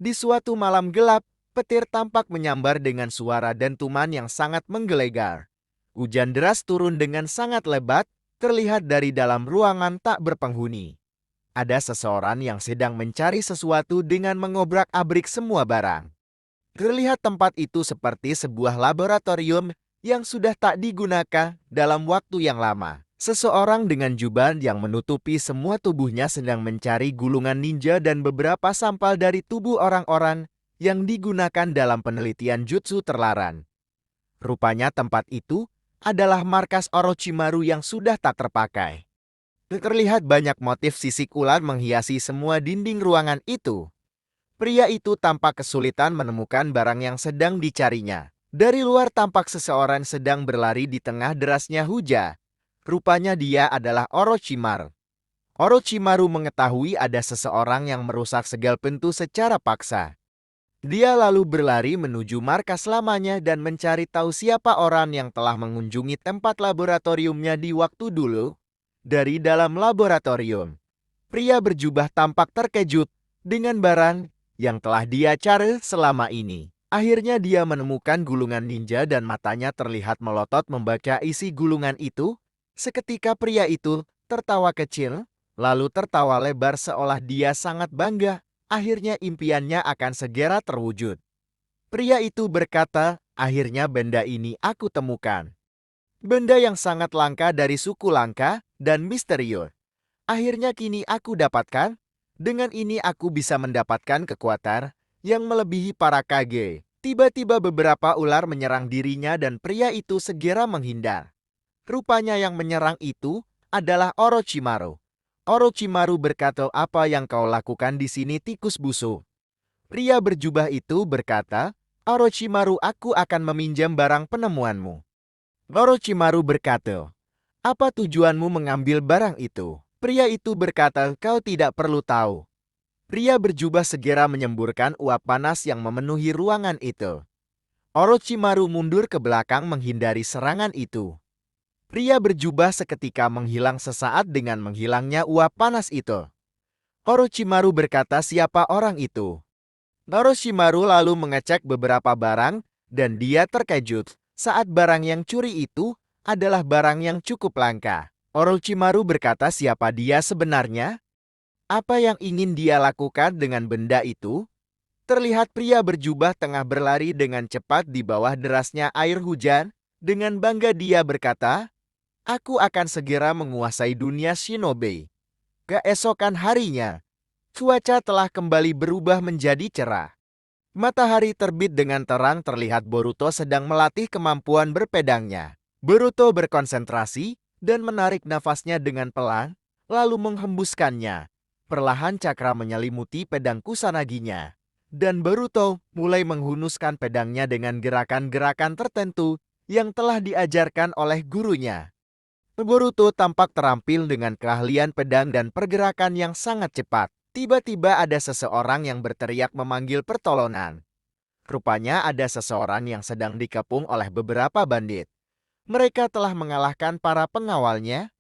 Di suatu malam gelap, petir tampak menyambar dengan suara dentuman yang sangat menggelegar. Hujan deras turun dengan sangat lebat, terlihat dari dalam ruangan tak berpenghuni. Ada seseorang yang sedang mencari sesuatu dengan mengobrak-abrik semua barang. Terlihat tempat itu seperti sebuah laboratorium yang sudah tak digunakan dalam waktu yang lama. Seseorang dengan jubah yang menutupi semua tubuhnya sedang mencari gulungan ninja dan beberapa sampel dari tubuh orang-orang yang digunakan dalam penelitian jutsu terlarang. Rupanya tempat itu adalah markas Orochimaru yang sudah tak terpakai. Terlihat banyak motif sisik ular menghiasi semua dinding ruangan itu. Pria itu tampak kesulitan menemukan barang yang sedang dicarinya. Dari luar tampak seseorang sedang berlari di tengah derasnya hujan. Rupanya dia adalah Orochimaru. Orochimaru mengetahui ada seseorang yang merusak segel pintu secara paksa. Dia lalu berlari menuju markas lamanya dan mencari tahu siapa orang yang telah mengunjungi tempat laboratoriumnya di waktu dulu. Dari dalam laboratorium, pria berjubah tampak terkejut dengan barang yang telah dia cari selama ini. Akhirnya dia menemukan gulungan ninja dan matanya terlihat melotot membaca isi gulungan itu. Seketika pria itu tertawa kecil, lalu tertawa lebar seolah dia sangat bangga. Akhirnya impiannya akan segera terwujud. Pria itu berkata, akhirnya benda ini aku temukan. Benda yang sangat langka dari suku langka dan misterius. Akhirnya kini aku dapatkan. Dengan ini aku bisa mendapatkan kekuatan yang melebihi para kage. Tiba-tiba beberapa ular menyerang dirinya dan pria itu segera menghindar. Rupanya yang menyerang itu adalah Orochimaru. Orochimaru berkata, apa yang kau lakukan di sini tikus busuk? Pria berjubah itu berkata, Orochimaru, aku akan meminjam barang penemuanmu. Orochimaru berkata, apa tujuanmu mengambil barang itu? Pria itu berkata, kau tidak perlu tahu. Pria berjubah segera menyemburkan uap panas yang memenuhi ruangan itu. Orochimaru mundur ke belakang menghindari serangan itu. Pria berjubah seketika menghilang sesaat dengan menghilangnya uap panas itu. Orochimaru berkata, siapa orang itu? Orochimaru lalu mengecek beberapa barang dan dia terkejut saat barang yang curi itu adalah barang yang cukup langka. Orochimaru berkata, siapa dia sebenarnya? Apa yang ingin dia lakukan dengan benda itu? Terlihat pria berjubah tengah berlari dengan cepat di bawah derasnya air hujan. Dengan bangga dia berkata, aku akan segera menguasai dunia shinobi. Keesokan harinya, cuaca telah kembali berubah menjadi cerah. Matahari terbit dengan terang, terlihat Boruto sedang melatih kemampuan berpedangnya. Boruto berkonsentrasi dan menarik nafasnya dengan pelan, lalu menghembuskannya. Perlahan cakra menyelimuti pedang Kusanaginya. Dan Boruto mulai menghunuskan pedangnya dengan gerakan-gerakan tertentu yang telah diajarkan oleh gurunya. Boruto tampak terampil dengan keahlian pedang dan pergerakan yang sangat cepat. Tiba-tiba ada seseorang yang berteriak memanggil pertolongan. Rupanya ada seseorang yang sedang dikepung oleh beberapa bandit. Mereka telah mengalahkan para pengawalnya.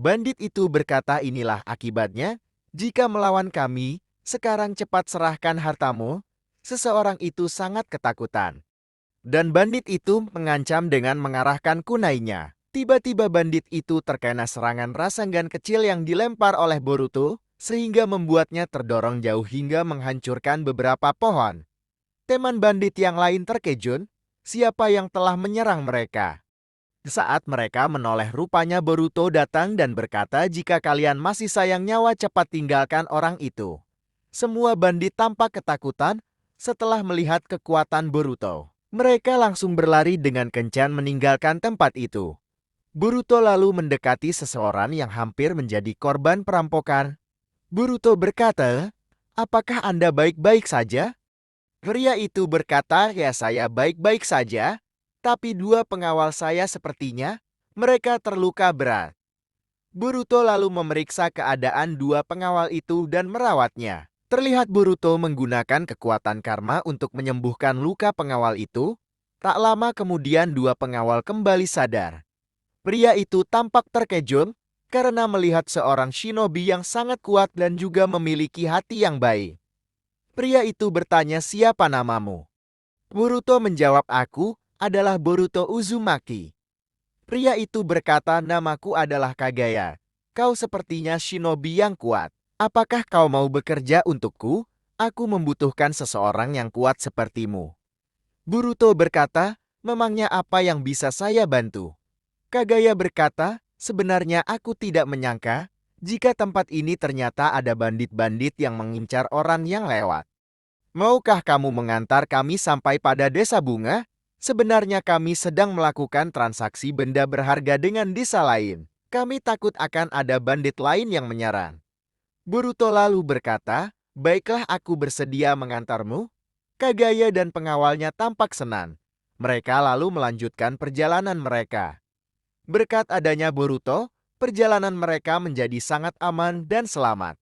Bandit itu berkata, inilah akibatnya. Jika melawan kami, sekarang cepat serahkan hartamu. Seseorang itu sangat ketakutan. Dan bandit itu mengancam dengan mengarahkan kunainya. Tiba-tiba bandit itu terkena serangan Rasengan kecil yang dilempar oleh Boruto, sehingga membuatnya terdorong jauh hingga menghancurkan beberapa pohon. Teman bandit yang lain terkejut, siapa yang telah menyerang mereka? Saat mereka menoleh, rupanya Boruto datang dan berkata, jika kalian masih sayang nyawa, cepat tinggalkan orang itu. Semua bandit tampak ketakutan setelah melihat kekuatan Boruto. Mereka langsung berlari dengan kencan meninggalkan tempat itu. Boruto lalu mendekati seseorang yang hampir menjadi korban perampokan. Boruto berkata, apakah Anda baik-baik saja? Pria itu berkata, ya saya baik-baik saja, tapi dua pengawal saya sepertinya mereka terluka berat. Boruto lalu memeriksa keadaan dua pengawal itu dan merawatnya. Terlihat Boruto menggunakan kekuatan karma untuk menyembuhkan luka pengawal itu. Tak lama kemudian dua pengawal kembali sadar. Pria itu tampak terkejut karena melihat seorang shinobi yang sangat kuat dan juga memiliki hati yang baik. Pria itu bertanya, siapa namamu? Boruto menjawab, aku adalah Boruto Uzumaki. Pria itu berkata, namaku adalah Kagaya. Kau sepertinya shinobi yang kuat. Apakah kau mau bekerja untukku? Aku membutuhkan seseorang yang kuat sepertimu. Boruto berkata, memangnya apa yang bisa saya bantu? Kagaya berkata, sebenarnya aku tidak menyangka jika tempat ini ternyata ada bandit-bandit yang mengincar orang yang lewat. Maukah kamu mengantar kami sampai pada desa bunga? Sebenarnya kami sedang melakukan transaksi benda berharga dengan desa lain. Kami takut akan ada bandit lain yang menyerang. Boruto lalu berkata, baiklah, aku bersedia mengantarmu. Kagaya dan pengawalnya tampak senang. Mereka lalu melanjutkan perjalanan mereka. Berkat adanya Boruto, perjalanan mereka menjadi sangat aman dan selamat.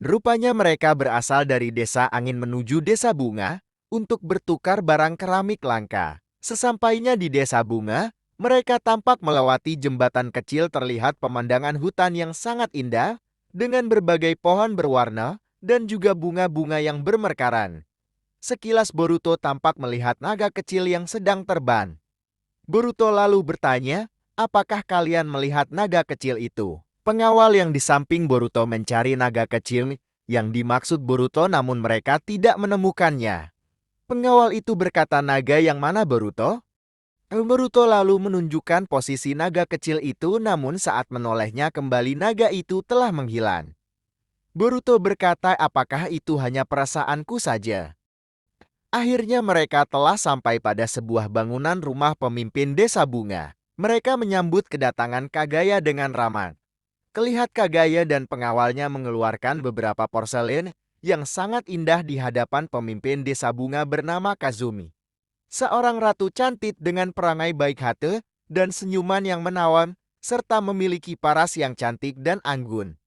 Rupanya mereka berasal dari desa angin menuju desa bunga untuk bertukar barang keramik langka. Sesampainya di desa bunga, mereka tampak melewati jembatan kecil. Terlihat pemandangan hutan yang sangat indah dengan berbagai pohon berwarna dan juga bunga-bunga yang bermekaran. Sekilas Boruto tampak melihat naga kecil yang sedang terbang. Boruto lalu bertanya, apakah kalian melihat naga kecil itu? Pengawal yang di samping Boruto mencari naga kecil yang dimaksud Boruto, namun mereka tidak menemukannya. Pengawal itu berkata, naga yang mana Boruto? Boruto lalu menunjukkan posisi naga kecil itu, namun saat menolehnya kembali naga itu telah menghilang. Boruto berkata, apakah itu hanya perasaanku saja? Akhirnya mereka telah sampai pada sebuah bangunan rumah pemimpin desa bunga. Mereka menyambut kedatangan Kagaya dengan ramah. Kelihat Kagaya dan pengawalnya mengeluarkan beberapa porselen yang sangat indah di hadapan pemimpin desa bunga bernama Kazumi. Seorang ratu cantik dengan perangai baik hati dan senyuman yang menawan, serta memiliki paras yang cantik dan anggun.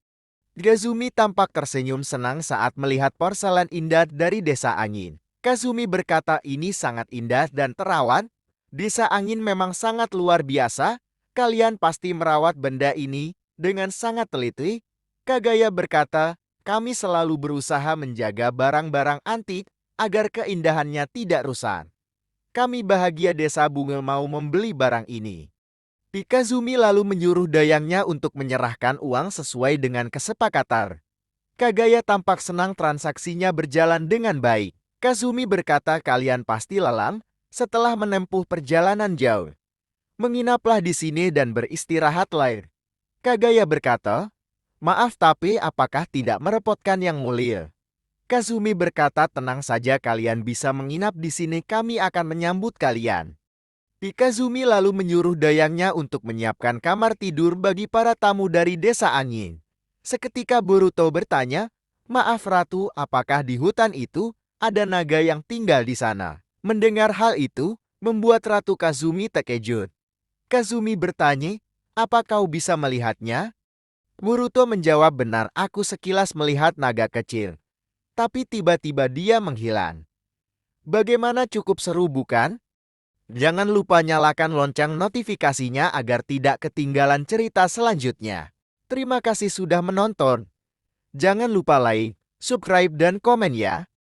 Kazumi tampak tersenyum senang saat melihat porselen indah dari desa angin. Kazumi berkata, ini sangat indah dan terawan. Desa angin memang sangat luar biasa. Kalian pasti merawat benda ini dengan sangat teliti. Kagaya berkata, kami selalu berusaha menjaga barang-barang antik agar keindahannya tidak rusak. Kami bahagia desa bunga mau membeli barang ini. Kazumi lalu menyuruh dayangnya untuk menyerahkan uang sesuai dengan kesepakatan. Kagaya tampak senang transaksinya berjalan dengan baik. Kazumi berkata, kalian pasti lelah setelah menempuh perjalanan jauh. Menginaplah di sini dan beristirahatlah. Kagaya berkata, maaf tapi apakah tidak merepotkan yang mulia? Kazumi berkata, tenang saja, kalian bisa menginap di sini, kami akan menyambut kalian. Kazumi lalu menyuruh dayangnya untuk menyiapkan kamar tidur bagi para tamu dari desa angin. Seketika Boruto bertanya, maaf Ratu, apakah di hutan itu ada naga yang tinggal di sana? Mendengar hal itu, membuat Ratu Kazumi terkejut. Kazumi bertanya, apa kau bisa melihatnya? Boruto menjawab, benar, aku sekilas melihat naga kecil. Tapi tiba-tiba dia menghilang. Bagaimana, cukup seru bukan? Jangan lupa nyalakan lonceng notifikasinya agar tidak ketinggalan cerita selanjutnya. Terima kasih sudah menonton. Jangan lupa like, subscribe, dan komen ya.